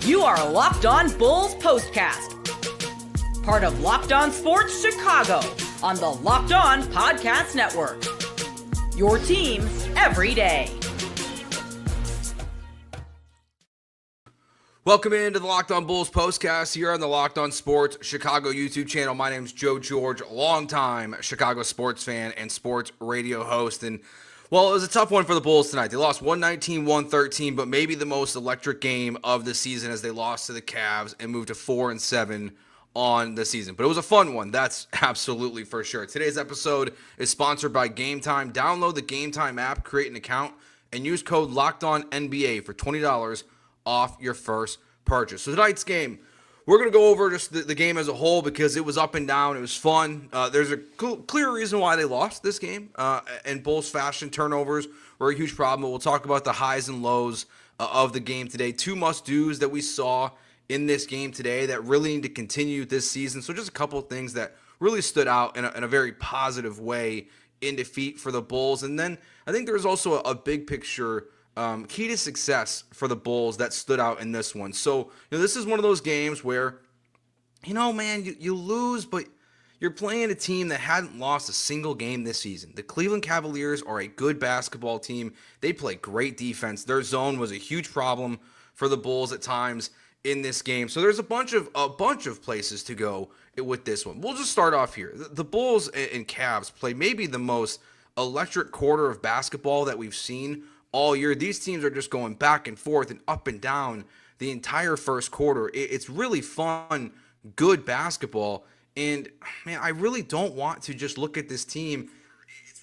You are Locked On Bulls POSTCAST, part of Locked On Sports Chicago on the Locked On Podcast Network. Your team every day. Welcome into the Locked On Bulls POSTCAST here on the Locked On Sports Chicago YouTube channel. My name is Joe George, longtime Chicago sports fan and sports radio host. And, well, it was a tough one for the Bulls tonight. They lost 119-113, but maybe the most electric game of the season as they lost to the Cavs and moved to 4-7 on the season. But it was a fun one, that's absolutely for sure. Today's episode is sponsored by Game Time. Download the Game Time app, create an account, and use code LOCKEDONNBA for $20 off your first purchase. So tonight's game, we're going to go over just the game as a whole because it was up and down. It was fun. There's a clear reason why they lost this game. In Bulls fashion, turnovers were a huge problem. But we'll talk about the highs and lows of the game today. Two must-dos that we saw in this game today that really need to continue this season. So just a couple of things that really stood out in a very positive way in defeat for the Bulls. And then I think there's also a big picture key to success for the Bulls that stood out in this one. So, this is one of those games where, man, you lose, but you're playing a team that hadn't lost a single game this season. The Cleveland Cavaliers are a good basketball team. They play great defense. Their zone was a huge problem for the Bulls at times in this game. So there's a bunch of places to go with this one. We'll just start off here. The Bulls and Cavs play maybe the most electric quarter of basketball that we've seen all year. These teams are just going back and forth and up and down the entire first quarter. It's really fun, good basketball. And, man, I really don't want to just look at this team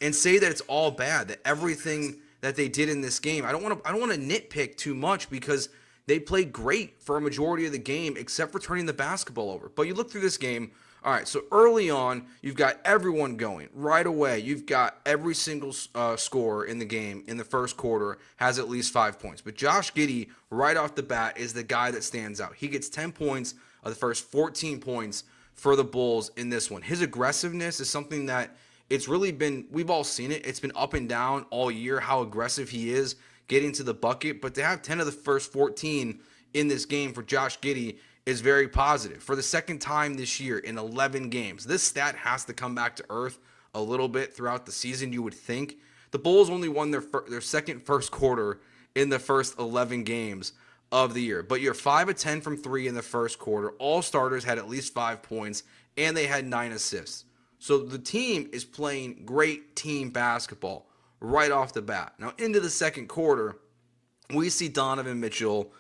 and say that it's all bad, that everything that they did in this game. I don't want to nitpick too much because they played great for a majority of the game except for turning the basketball over. But you look through this game, all right, so early on, you've got everyone going. Right away, you've got every single scorer in the game in the first quarter has at least 5 points. But Josh Giddey, right off the bat, is the guy that stands out. He gets 10 points of the first 14 points for the Bulls in this one. His aggressiveness is something that it's really been, we've all seen it. It's been up and down all year how aggressive he is getting to the bucket. But to have 10 of the first 14 in this game for Josh Giddey is very positive. For the second time this year in 11 games, this stat has to come back to earth a little bit throughout the season, you would think. The Bulls only won their second first quarter in the first 11 games of the year. But you're 5 of 10 from 3 in the first quarter. All starters had at least 5 points, and they had 9 assists. So the team is playing great team basketball right off the bat. Now, into the second quarter, we see Donovan Mitchell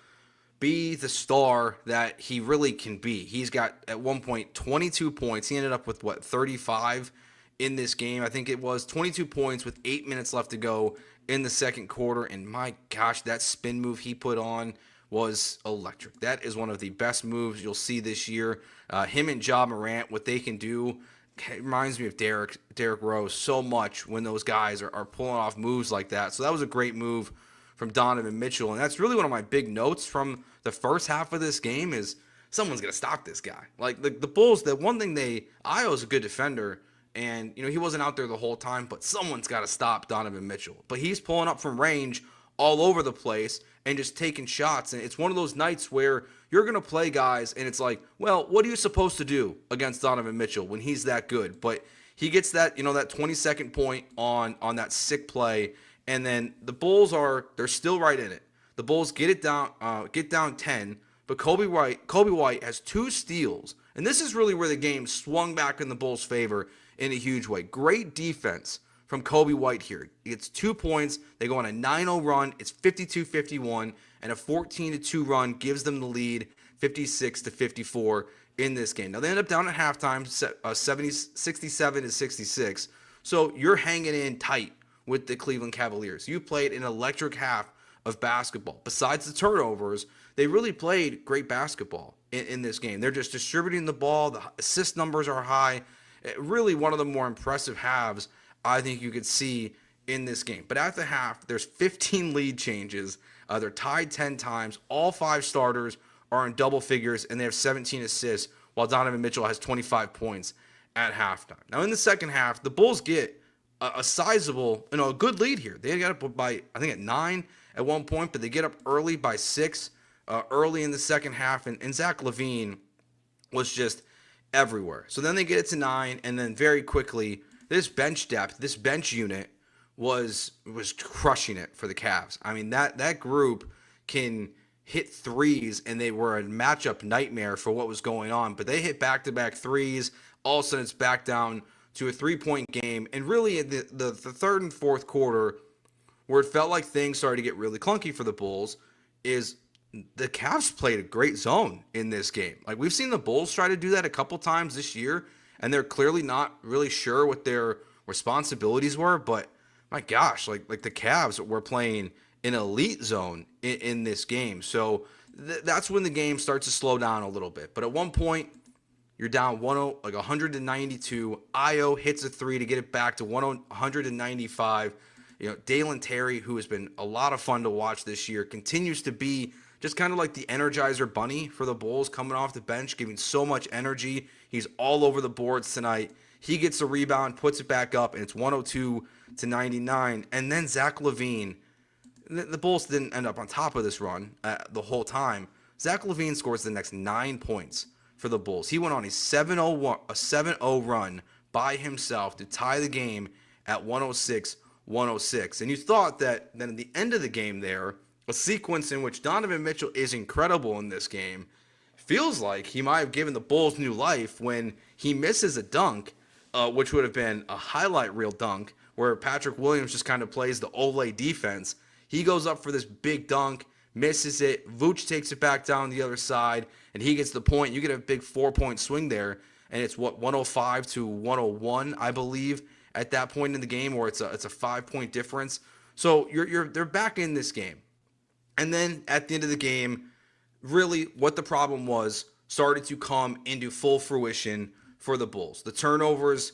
be the star that he really can be. He's got, at one point, 22 points. He ended up with, 35 in this game. I think it was 22 points with 8 minutes left to go in the second quarter. And my gosh, that spin move he put on was electric. That is one of the best moves you'll see this year. Him and Ja Morant, what they can do, it reminds me of Derrick Rose so much when those guys are pulling off moves like that. So that was a great move from Donovan Mitchell. And that's really one of my big notes from the first half of this game is someone's going to stop this guy. Like the Bulls, the one thing Ayo's a good defender, and he wasn't out there the whole time, but someone's got to stop Donovan Mitchell. But he's pulling up from range all over the place and just taking shots. And it's one of those nights where you're going to play guys and it's like, well, what are you supposed to do against Donovan Mitchell when he's that good? But he gets that, that 20-second point on that sick play. And then the Bulls they're still right in it. The Bulls get down 10, but Kobe White has 2 steals. And this is really where the game swung back in the Bulls' favor in a huge way. Great defense from Kobe White here. He gets 2 points. They go on a 9-0 run. It's 52-51, and a 14-2 run gives them the lead, 56-54 in this game. Now they end up down at halftime, 67-66. So you're hanging in tight with the Cleveland Cavaliers. You played an electric half of basketball. Besides the turnovers, they really played great basketball in this game. They're just distributing the ball. The assist numbers are high. Really one of the more impressive halves I think you could see in this game. But at the half, there's 15 lead changes. They're tied 10 times. All 5 starters are in double figures, and they have 17 assists, while Donovan Mitchell has 25 points at halftime. Now, in the second half, the Bulls get a sizable, a good lead here. They got up by, I think, at 9 at one point, but they get up early by 6 early in the second half, and Zach LaVine was just everywhere. So then they get it to 9, and then very quickly, this bench depth, this bench unit was crushing it for the Cavs. I mean, that group can hit threes, and they were a matchup nightmare for what was going on. But they hit back-to-back threes. All of a sudden, it's back down to a three-point game. And really, in the third and fourth quarter, where it felt like things started to get really clunky for the Bulls, is the Cavs played a great zone in this game. Like, we've seen the Bulls try to do that a couple times this year, and they're clearly not really sure what their responsibilities were. But my gosh, like the Cavs were playing an elite zone in this game. So that's when the game starts to slow down a little bit. But at one point, you're down 192. Io hits a three to get it back to 195. You know, Dalen Terry, who has been a lot of fun to watch this year, continues to be just kind of like the Energizer Bunny for the Bulls, coming off the bench, giving so much energy. He's all over the boards tonight. He gets a rebound, puts it back up, and it's 102-99. And then Zach LaVine, the Bulls didn't end up on top of this run the whole time. Zach LaVine scores the next 9 points for the Bulls. He went on a 7-0 run by himself to tie the game at 106-106. And you thought that then at the end of the game there, a sequence in which Donovan Mitchell is incredible in this game, feels like he might have given the Bulls new life when he misses a dunk, which would have been a highlight reel dunk, where Patrick Williams just kind of plays the Olay defense. He goes up for this big dunk, misses it. Vooch takes it back down the other side, and he gets the point. You get a big 4-point swing there, and it's 105-101, I believe, at that point in the game, or it's a 5-point difference. So they're back in this game. And then at the end of the game, really what the problem was started to come into full fruition for the Bulls. The turnovers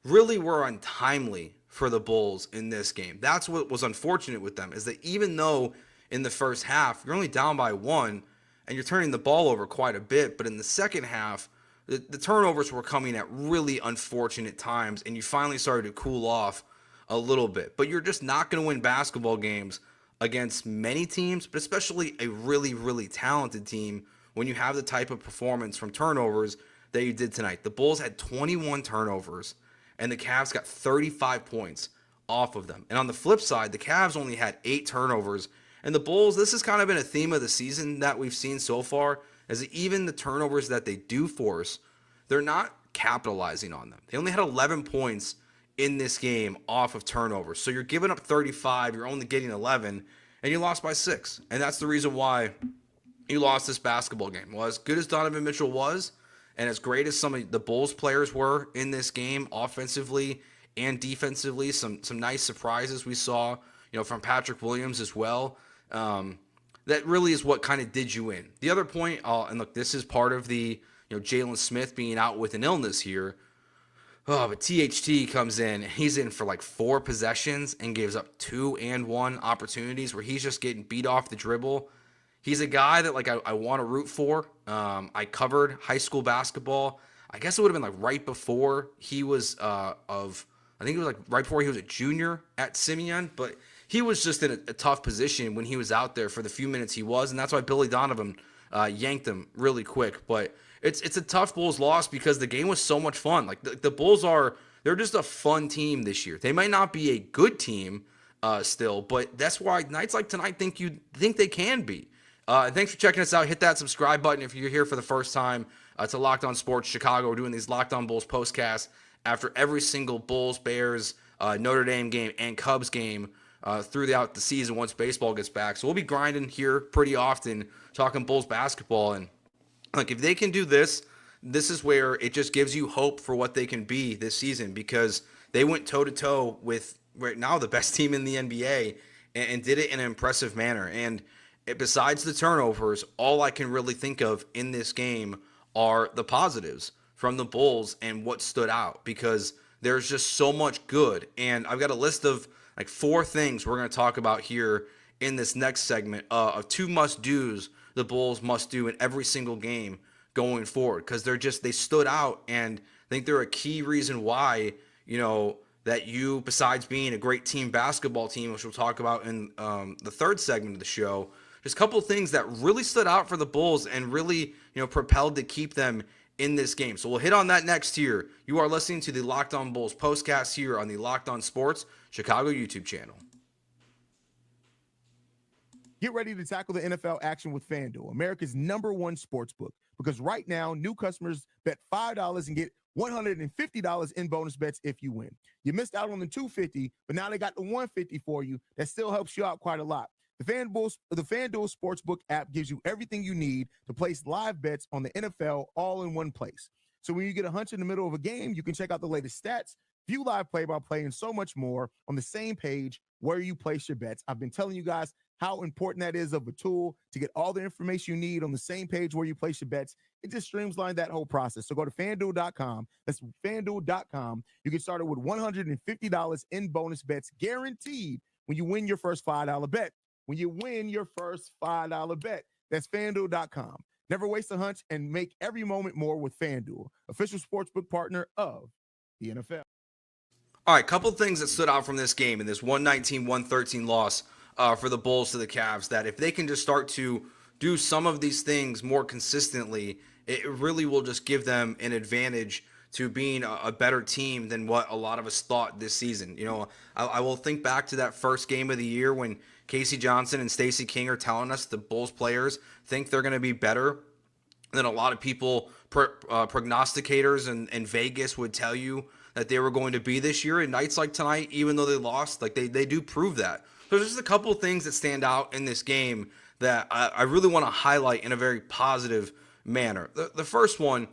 really were untimely for the Bulls in this game. That's what was unfortunate with them, is that even though in the first half you're only down by 1 and you're turning the ball over quite a bit, but in the second half the turnovers were coming at really unfortunate times, and you finally started to cool off a little bit. But you're just not going to win basketball games against many teams, but especially a really, really talented team, when you have the type of performance from turnovers that you did tonight. The Bulls had 21 turnovers, and the Cavs got 35 points off of them. And on the flip side, the Cavs only had 8 turnovers, and the Bulls, this has kind of been a theme of the season that we've seen so far, is that even the turnovers that they do force, they're not capitalizing on them. They only had 11 points in this game off of turnovers. So you're giving up 35, you're only getting 11, and you lost by 6. And that's the reason why you lost this basketball game. Well, as good as Donovan Mitchell was, and as great as some of the Bulls players were in this game, offensively and defensively, some nice surprises we saw, from Patrick Williams as well. That really is what kind of did you in. The other point, and look, this is part of the Jalen Smith being out with an illness here. Oh, but THT comes in. He's in for like 4 possessions and gives up 2 and 1 opportunities where he's just getting beat off the dribble. He's a guy that I want to root for. I covered high school basketball. I guess it would have been right before he was I think it was right before he was a junior at Simeon, but he was just in a tough position when he was out there for the few minutes he was, and that's why Billy Donovan yanked him really quick. But it's a tough Bulls loss because the game was so much fun. The Bulls they're just a fun team this year. They might not be a good team still, but that's why nights like tonight think they can be. Thanks for checking us out. Hit that subscribe button if you're here for the first time to Locked On Sports Chicago. We're doing these Locked On Bulls postcasts after every single Bulls, Bears, Notre Dame game, and Cubs game throughout the season once baseball gets back. So we'll be grinding here pretty often, talking Bulls basketball. And if they can do this, this is where it just gives you hope for what they can be this season, because they went toe-to-toe with right now the best team in the NBA and did it in an impressive manner. And besides the turnovers, all I can really think of in this game are the positives from the Bulls and what stood out, because there's just so much good. And I've got a list of 4 things we're going to talk about here in this next segment of 2 must-dos the Bulls must do in every single game going forward, because they stood out, and I think they're a key reason why, that you, besides being a great team basketball team, which we'll talk about in the third segment of the show, Just a couple of things that really stood out for the Bulls and really, propelled to keep them in this game. So we'll hit on that next here. You are listening to the Locked On Bulls postcast here on the Locked On Sports Chicago YouTube channel. Get ready to tackle the NFL action with FanDuel, America's #1 sportsbook. Because right now, new customers bet $5 and get $150 in bonus bets if you win. You missed out on the $250, but now they got the $150 for you. That still helps you out quite a lot. The FanDuel Sportsbook app gives you everything you need to place live bets on the NFL all in one place. So when you get a hunch in the middle of a game, you can check out the latest stats, view live play-by-play, and so much more on the same page where you place your bets. I've been telling you guys how important that is of a tool to get all the information you need on the same page where you place your bets. It just streamlines that whole process. So go to FanDuel.com. That's FanDuel.com. You get started with $150 in bonus bets guaranteed when you win your first $5 bet. When you win your first $5 bet. That's FanDuel.com. Never waste a hunch and make every moment more with FanDuel, official sportsbook partner of the NFL. All right, couple things that stood out from this game and this 119-113 loss for the Bulls to the Cavs, that if they can just start to do some of these things more consistently, it really will just give them an advantage to being a better team than what a lot of us thought this season. I will think back to that first game of the year when Casey Johnson and Stacey King are telling us the Bulls players think they're going to be better than a lot of people, prognosticators and Vegas would tell you that they were going to be this year. And nights like tonight, even though they lost, like they do prove that. So there's just a couple of things that stand out in this game that I really want to highlight in a very positive manner. The first one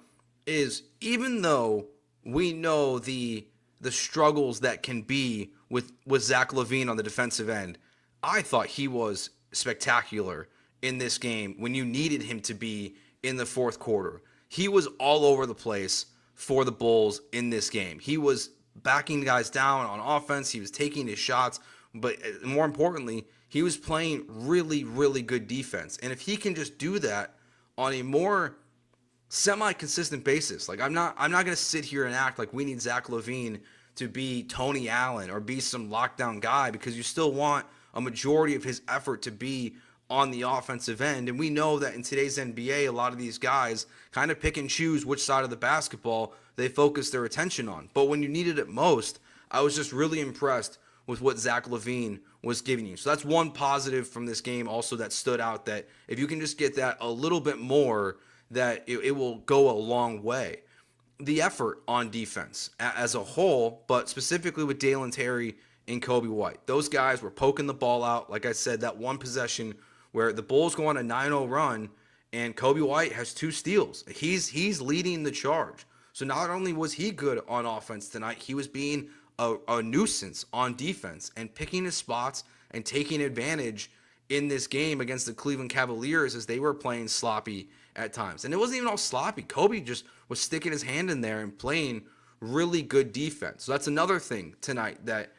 is, even though we know the struggles that can be with Zach LaVine on the defensive end, I thought he was spectacular in this game when you needed him to be in the fourth quarter. He was all over the place for the Bulls in this game. He was backing guys down on offense. He was taking his shots. But more importantly, he was playing really, really good defense. And if he can just do that on a more semi-consistent basis, like I'm not going to sit here and act like we need Zach LaVine to be Tony Allen or be some lockdown guy, because you still want a majority of his effort to be on the offensive end. And we know that in today's NBA, a lot of these guys kind of pick and choose which side of the basketball they focus their attention on. But when you needed it most, I was just really impressed with what Zach LaVine was giving you. So that's one positive from this game also that stood out, that if you can just get that a little bit more, that it will go a long way. The effort on defense as a whole, but specifically with Dalen Terry and Kobe White. Those guys were poking the ball out. Like I said, that one possession where the Bulls go on a 9-0 run and Kobe White has 2 steals. He's leading the charge. So not only was he good on offense tonight, he was being a nuisance on defense and picking his spots and taking advantage in this game against the Cleveland Cavaliers as they were playing sloppy at times. And it wasn't even all sloppy. Kobe just was sticking his hand in there and playing really good defense. So that's another thing tonight, that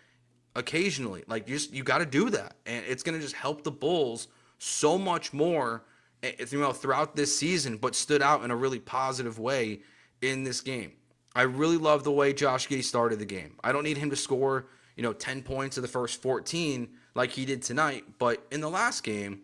occasionally, like, you got to do that. And it's going to just help the Bulls so much more throughout this season, but stood out in a really positive way in this game. I really love the way Josh Giddey started the game. I don't need him to score, 10 points in the first 14 like he did tonight. But in the last game,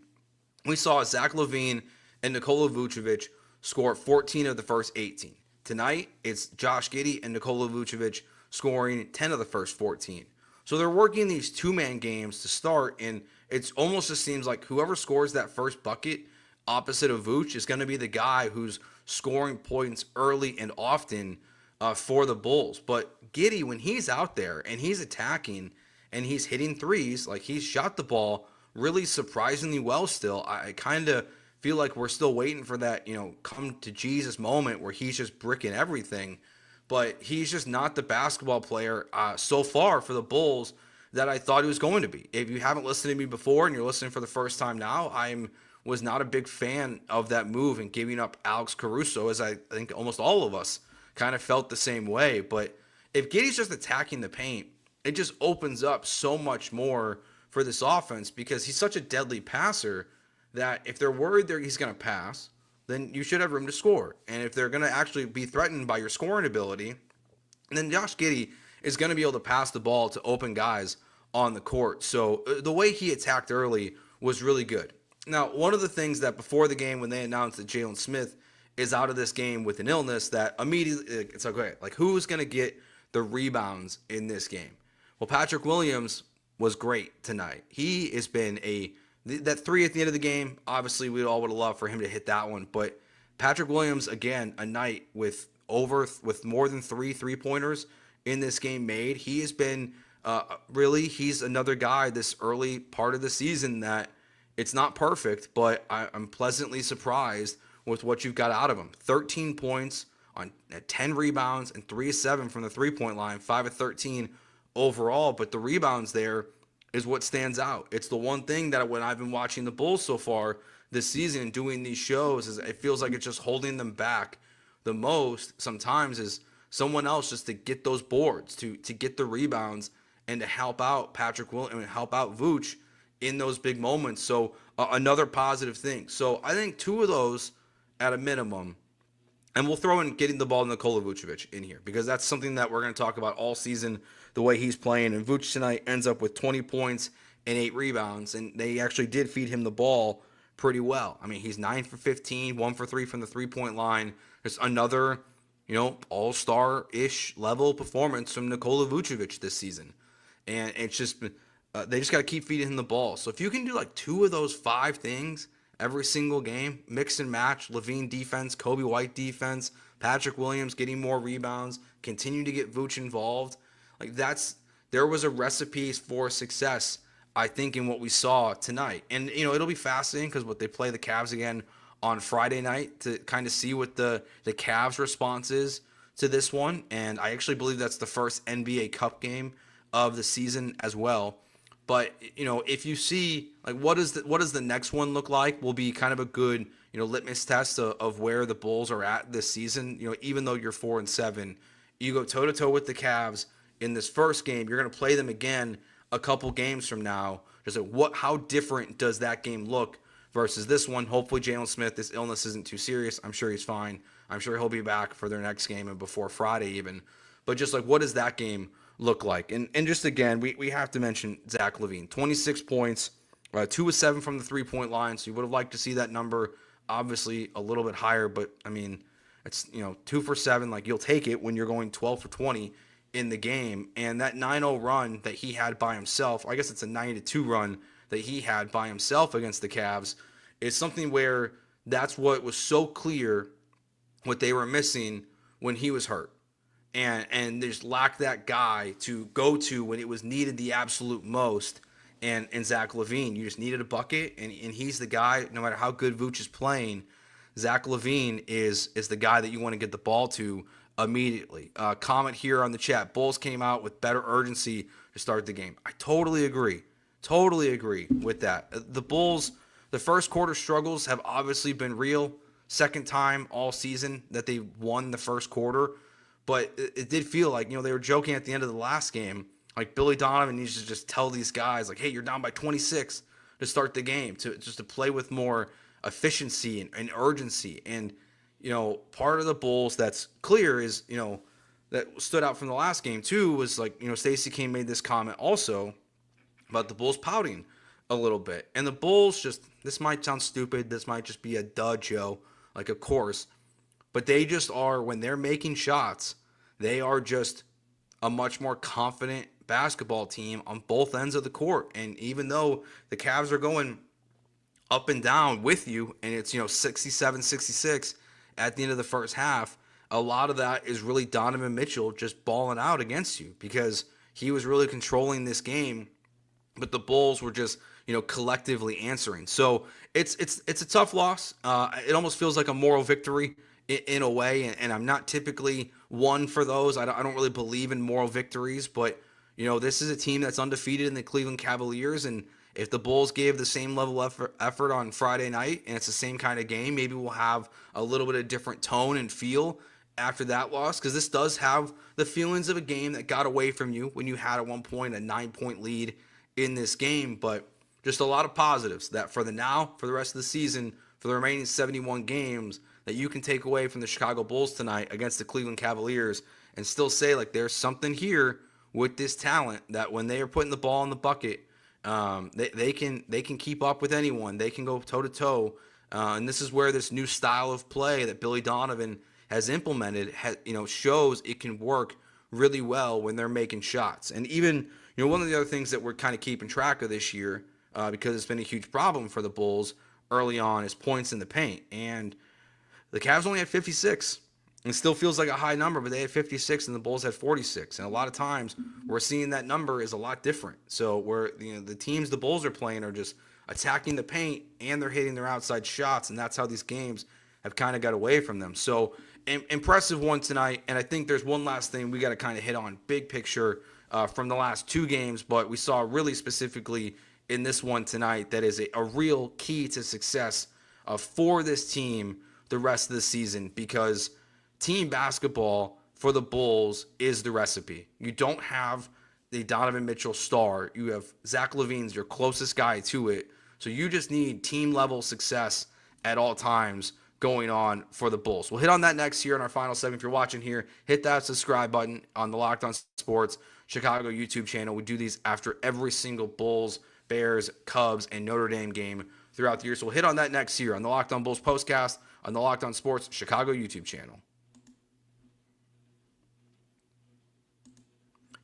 we saw Zach LaVine and Nikola Vucevic score 14 of the first 18. Tonight, it's Josh Giddey and Nikola Vucevic scoring 10 of the first 14. So they're working these two-man games to start, and it's almost just seems like whoever scores that first bucket opposite of Vooch is going to be the guy who's scoring points early and often for the Bulls. But Giddey, when he's out there and he's attacking and he's hitting threes, like he's shot the ball really surprisingly well still. I kind of feel like we're still waiting for that, come to Jesus moment where he's just bricking everything. But he's just not the basketball player so far for the Bulls that I thought he was going to be. If you haven't listened to me before and you're listening for the first time now, was not a big fan of that move and giving up Alex Caruso, as I think almost all of us kind of felt the same way. But if Giddey's just attacking the paint, it just opens up so much more for this offense, because he's such a deadly passer that if they're worried he's going to pass, then you should have room to score. And if they're going to actually be threatened by your scoring ability, then Josh Giddey is going to be able to pass the ball to open guys on the court. So the way he attacked early was really good. Now, one of the things that before the game, when they announced that Jalen Smith is out of this game with an illness, that immediately it's like, okay, like who's going to get the rebounds in this game? Well, Patrick Williams was great tonight. He has been that three at the end of the game. Obviously, we all would have loved for him to hit that one, but Patrick Williams again, a night with more than 3-3-pointers in this game made. He has been he's another guy this early part of the season that it's not perfect, but I'm pleasantly surprised with what you've got out of him. 13 points on 10 rebounds and 3 of 7 from the three-point line, 5 of 13 overall. But the rebounds there is what stands out. It's the one thing that when I've been watching the Bulls so far this season and doing these shows, is it feels like it's just holding them back the most sometimes is someone else just to get those boards, to get the rebounds, and to help out Patrick Williams and help out Vooch in those big moments. So another positive thing. So I think two of those at a minimum, and we'll throw in getting the ball to Nikola Vucevic in here because that's something that we're going to talk about all season, the way he's playing. And Vooch tonight ends up with 20 points and 8 rebounds, and they actually did feed him the ball pretty well. I mean, he's 9 for 15, 1 for 3 from the three-point line. There's another, all-star-ish level performance from Nikola Vucevic this season. And it's just they just got to keep feeding him the ball. So if you can do like 2 of those 5 things every single game, mix and match, Levine defense, Kobe White defense, Patrick Williams getting more rebounds, continue to get Vooch involved, like there was a recipe for success, I think, in what we saw tonight. And it'll be fascinating because they play the Cavs again on Friday night to kind of see what the Cavs response is to this one. And I actually believe that's the first NBA Cup game of the season as well. But if you see like what does the next one look like, will be kind of a good litmus test of where the Bulls are at this season. Even though you're 4-7, you go toe to toe with the Cavs in this first game. You're going to play them again a couple games from now. Just like how different does that game look versus this one? Hopefully Jalen Smith, this illness isn't too serious. I'm sure he's fine. I'm sure he'll be back for their next game and before Friday even. But just like what does that game look like? And just again, we have to mention Zach LaVine. 26 points, 2 of 7 from the three-point line. So you would have liked to see that number obviously a little bit higher, but I mean, it's 2 for 7. Like, you'll take it when you're going 12 for 20 in the game. And that 9-0 run that he had by himself, or I guess it's a 9-2 run that he had by himself against the Cavs, is something where that's what was so clear what they were missing when he was hurt. And they just lacked that guy to go to when it was needed the absolute most. And Zach LaVine, you just needed a bucket, and he's the guy. No matter how good Vooch is playing, Zach LaVine is the guy that you want to get the ball to immediately. Comment here on the chat: Bulls came out with better urgency to start the game. I totally agree with that. The Bulls, the first quarter struggles have obviously been real. Second time all season that they won the first quarter. But it did feel like, they were joking at the end of the last game, like Billy Donovan needs to just tell these guys, like, hey, you're down by 26 to start the game, to play with more efficiency and urgency. And, part of the Bulls that's clear is, that stood out from the last game too was like, Stacey King made this comment also about the Bulls pouting a little bit. And the Bulls this might sound stupid, this might just be a duh, Joe, like, of course. But they just are, when they're making shots, they are just a much more confident basketball team on both ends of the court. And even though the Cavs are going up and down with you, and it's 67-66 at the end of the first half, a lot of that is really Donovan Mitchell just balling out against you because he was really controlling this game, but the Bulls were just collectively answering. So it's a tough loss. It almost feels like a moral victory in a way, and I'm not typically one for those. I don't really believe in moral victories, but this is a team that's undefeated in the Cleveland Cavaliers, and if the Bulls gave the same level of effort on Friday night and it's the same kind of game, maybe we'll have a little bit of different tone and feel after that loss, because this does have the feelings of a game that got away from you when you had at one point a 9-point lead in this game. But just a lot of positives that for the rest of the season, for the remaining 71 games, that you can take away from the Chicago Bulls tonight against the Cleveland Cavaliers and still say, like, there's something here with this talent that when they are putting the ball in the bucket, They can keep up with anyone. They can go toe to toe. And this is where this new style of play that Billy Donovan has implemented, shows it can work really well when they're making shots. And even, one of the other things that we're kind of keeping track of this year, because it's been a huge problem for the Bulls early on, is points in the paint. And the Cavs only had 56. It still feels like a high number, but they had 56 and the Bulls had 46. And a lot of times we're seeing that number is a lot different. So where the teams the Bulls are playing are just attacking the paint and they're hitting their outside shots, and that's how these games have kind of got away from them. So impressive one tonight. And I think there's one last thing we got to kind of hit on, big picture from the last two games, but we saw really specifically in this one tonight that is a real key to success for this team the rest of the season, because team basketball for the Bulls is the recipe. You don't have the Donovan Mitchell star. You have Zach LaVine's your closest guy to it. So you just need team level success at all times going on for the Bulls. We'll hit on that next here in our final segment. If you're watching here, hit that subscribe button on the Locked On Sports Chicago YouTube channel. We do these after every single Bulls, Bears, Cubs, and Notre Dame game throughout the year. So we'll hit on that next year on the Locked On Bulls Postcast on the Locked On Sports Chicago YouTube channel.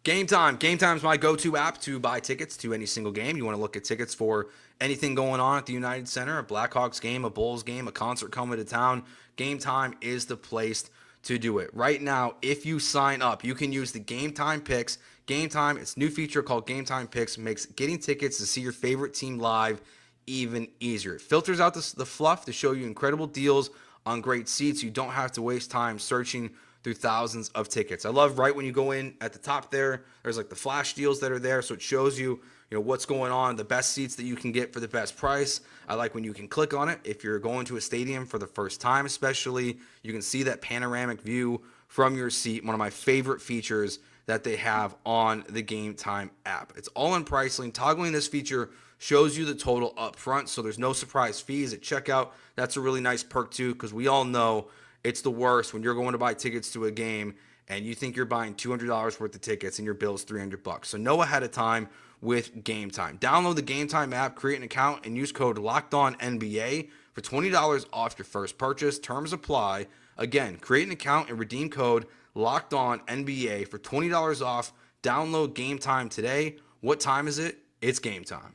Game Time. Game Time is my go-to app to buy tickets to any single game. You want to look at tickets for anything going on at the United Center, a Blackhawks game, a Bulls game, a concert coming to town. Game Time is the place to do it. Right now, if you sign up, you can use the Game Time Picks. Game Time, its new feature called Game Time Picks, makes getting tickets to see your favorite team live even easier. It filters out the fluff to show you incredible deals on great seats. You don't have to waste time searching through thousands of tickets. I love right when you go in at the top there's like the flash deals that are there, so it shows you, what's going on, the best seats that you can get for the best price. I like when you can click on it. If you're going to a stadium for the first time especially, you can see that panoramic view from your seat, one of my favorite features that they have on the Game Time app. It's all in pricing. Toggling this feature shows you the total up front, so there's no surprise fees at checkout. That's a really nice perk too, because we all know it's the worst when you're going to buy tickets to a game and you think you're buying $200 worth of tickets and your bill's $300. So know ahead of time with Game Time. Download the Game Time app, create an account, and use code LOCKEDONNBA for $20 off your first purchase. Terms apply. Again, create an account and redeem code LOCKEDONNBA for $20 off. Download Game Time today. What time is it? It's game time.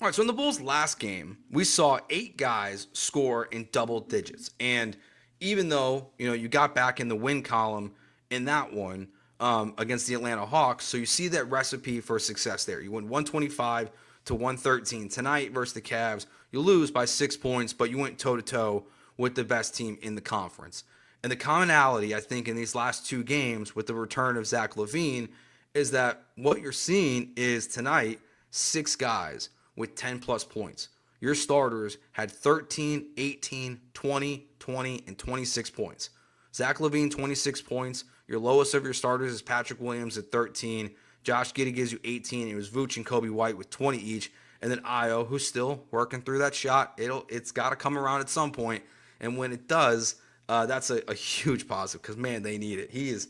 All right, so in the Bulls' last game, we saw 8 guys score in double digits. And even though, you got back in the win column in that one against the Atlanta Hawks, so you see that recipe for success there. You win 125 to 113. Tonight versus the Cavs, you lose by 6 points, but you went toe-to-toe with the best team in the conference. And the commonality, I think, in these last 2 games with the return of Zach LaVine is that what you're seeing is tonight 6 guys with 10-plus points. Your starters had 13, 18, 20, 20, and 26 points. Zach LaVine, 26 points. Your lowest of your starters is Patrick Williams at 13. Josh Giddey gives you 18. It was Vooch and Kobe White with 20 each. And then Io, who's still working through that shot. It's got to come around at some point. And when it does, that's a huge positive because, man, they need it. He's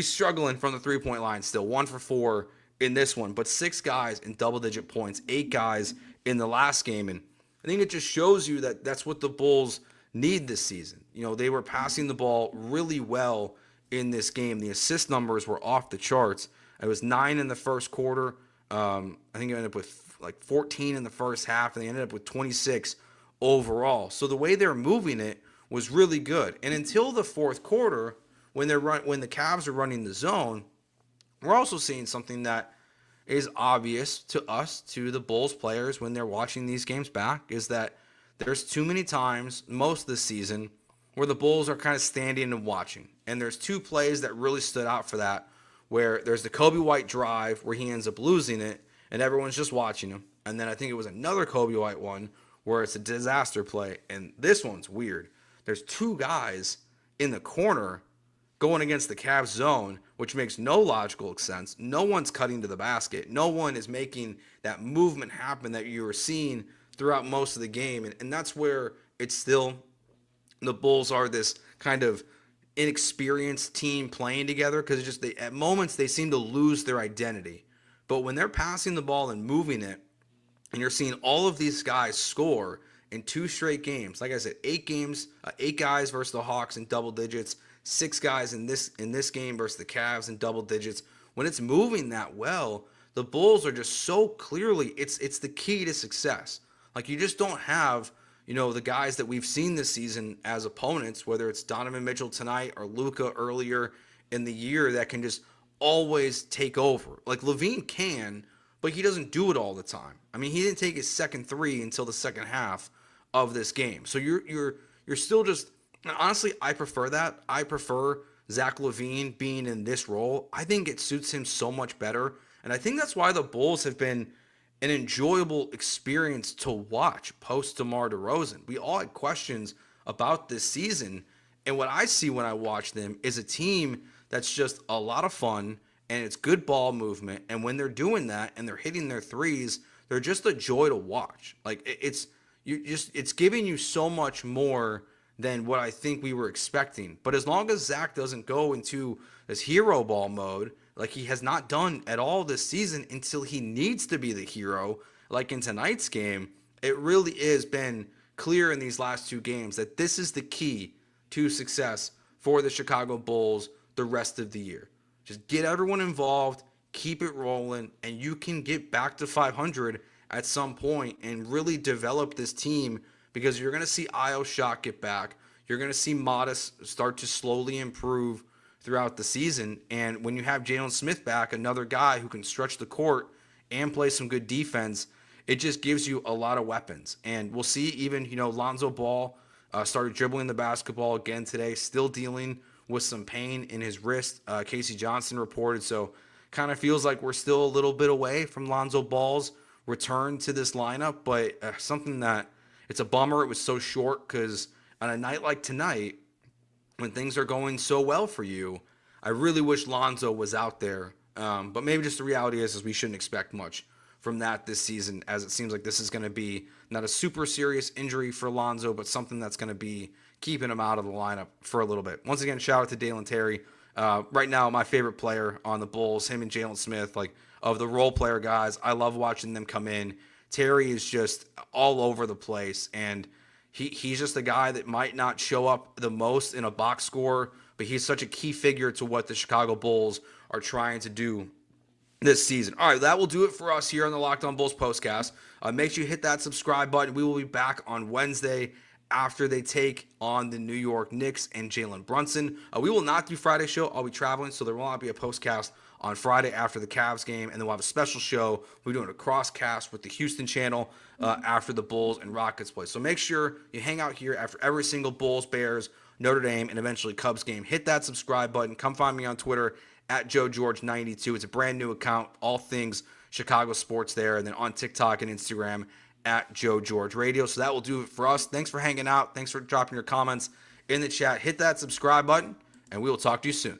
struggling from the three-point line still, 1 for 4 in this one, but 6 guys in double-digit points, 8 guys in the last game, and I think it just shows you that that's what the Bulls need this season. They were passing the ball really well in this game. The assist numbers were off the charts. It was 9 in the first quarter. I think it ended up with like 14 in the first half, and they ended up with 26 overall. So the way they were moving it was really good. And until the fourth quarter, when the Cavs are running the zone, we're also seeing something that is obvious to us, to the Bulls players when they're watching these games back, is that there's too many times most this season where the Bulls are kind of standing and watching. And there's 2 plays that really stood out for that, where there's the Kobe White drive where he ends up losing it and everyone's just watching him. And then I think it was another Kobe White one where it's a disaster play. And this one's weird. There's 2 guys in the corner going against the Cavs zone, which makes no logical sense. No one's cutting to the basket. No one is making that movement happen that you were seeing throughout most of the game. And that's where it's still, the Bulls are this kind of inexperienced team playing together, because just at moments they seem to lose their identity. But when they're passing the ball and moving it, and you're seeing all of these guys score in 2 straight games, like I said, 8 games, 8 guys versus the Hawks in double digits, 6 guys in this game versus the Cavs in double digits. When it's moving that well, the Bulls are just so clearly it's the key to success. Like, you just don't have, the guys that we've seen this season as opponents, whether it's Donovan Mitchell tonight or Luka earlier in the year, that can just always take over. Like, LaVine can, but he doesn't do it all the time. I mean, he didn't take his second 3 until the second half of this game. So you're still just, honestly, I prefer that. I prefer Zach LaVine being in this role. I think it suits him so much better. And I think that's why the Bulls have been an enjoyable experience to watch post DeMar DeRozan. We all had questions about this season, and what I see when I watch them is a team that's just a lot of fun, and it's good ball movement. And when they're doing that and they're hitting their threes, they're just a joy to watch. Like, it's giving you so much more than what I think we were expecting. But as long as Zach doesn't go into this hero ball mode, like he has not done at all this season, until he needs to be the hero, like in tonight's game, it really has been clear in these last 2 games that this is the key to success for the Chicago Bulls the rest of the year. Just get everyone involved, keep it rolling, and you can get back to 500 at some point and really develop this team, because you're going to see Io Shot get back. You're going to see Modest start to slowly improve throughout the season. And when you have Jalen Smith back, another guy who can stretch the court and play some good defense, it just gives you a lot of weapons. And we'll see even, Lonzo Ball started dribbling the basketball again today, still dealing with some pain in his wrist. Casey Johnson reported. So kind of feels like we're still a little bit away from Lonzo Ball's return to this lineup, but something that it's a bummer it was so short, because on a night like tonight, when things are going so well for you, I really wish Lonzo was out there. But maybe just the reality is we shouldn't expect much from that this season, as it seems like this is going to be not a super serious injury for Lonzo, but something that's going to be keeping him out of the lineup for a little bit. Once again, shout out to Dalen Terry. Right now, my favorite player on the Bulls, him and Jalen Smith, like of the role player guys, I love watching them come in. Terry is just all over the place, and he's just a guy that might not show up the most in a box score, but he's such a key figure to what the Chicago Bulls are trying to do this season. All right, that will do it for us here on the Locked On Bulls Postcast. Make sure you hit that subscribe button. We will be back on Wednesday after they take on the New York Knicks and Jalen Brunson. We will not do Friday's show. I'll be traveling, so there will not be a postcast on Friday after the Cavs game, and then we'll have a special show. We're doing a crosscast with the Houston channel after the Bulls and Rockets play. So make sure you hang out here after every single Bulls, Bears, Notre Dame, and eventually Cubs game. Hit that subscribe button. Come find me on Twitter at JoeGeorge92. It's a brand new account, all things Chicago sports there, and then on TikTok and Instagram at Joe George Radio. So that will do it for us. Thanks for hanging out. Thanks for dropping your comments in the chat. Hit that subscribe button, and we will talk to you soon.